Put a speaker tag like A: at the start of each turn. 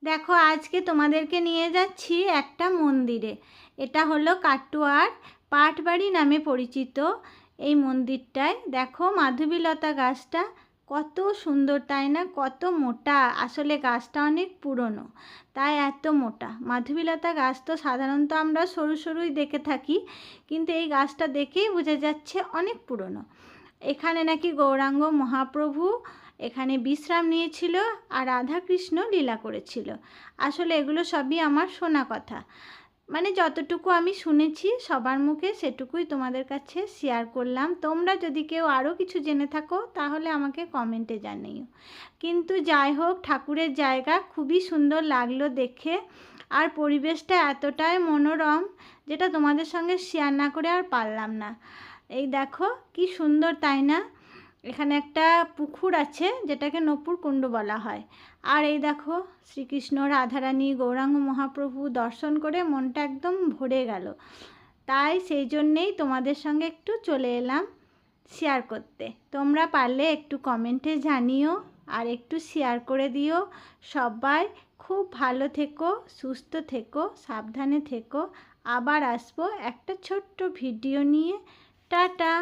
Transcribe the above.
A: দেখো আজকে তোমাদেরকে নিয়ে যাচ্ছি একটা মন্দিরে। এটা হলো কাটোয়ার পাটবাড়ি নামে পরিচিত। এই মন্দিরটায় দেখো মাধবীলতা গাছটা কত সুন্দর, তাই না? কত মোটা, আসলে গাছটা অনেক পুরনো, তাই এত মোটা। মাধবীলতা গাছ তো সাধারণত আমরা সরু সরুই দেখে থাকি, কিন্তু এই গাছটা দেখেই বোঝা যাচ্ছে অনেক পুরনো। এখানে নাকি গৌরাঙ্গ মহাপ্রভু এখানে বিশ্রাম নিয়েছিল আর রাধাকৃষ্ণ লীলা করেছিল। আসলে এগুলো সবই আমার শোনা কথা, মানে যতটুকু আমি শুনেছি সবার মুখে সেটুকুই তোমাদের কাছে শেয়ার করলাম। তোমরা যদি কেউ আরও কিছু জেনে থাকো তাহলে আমাকে কমেন্টে জানিও। কিন্তু যাই হোক, ঠাকুরের জায়গা খুবই সুন্দর লাগলো দেখে, আর পরিবেশটা এতটাই মনোরম যেটা তোমাদের সঙ্গে শেয়ার না করে আর পারলাম না। এই দেখো কি সুন্দর, তাই না? এখানে একটা পুকুর আছে যেটাকে নূপুর কুণ্ড বলা হয়। আর এই দেখো শ্রীকৃষ্ণ, রাধারানী, গৌরাঙ্গ মহাপ্রভু দর্শন করে মনটা একদম ভরে গেল। তাই সেই জন্যেই তোমাদের সঙ্গে একটু চলে এলাম শেয়ার করতে। তোমরা পারলে একটু কমেন্টে জানিও আর একটু শেয়ার করে দিও। সবাই খুব ভালো থেকো, সুস্থ থেকো, সাবধানে থেকো। আবার আসবো একটা ছোট্ট ভিডিও নিয়ে। টাটা।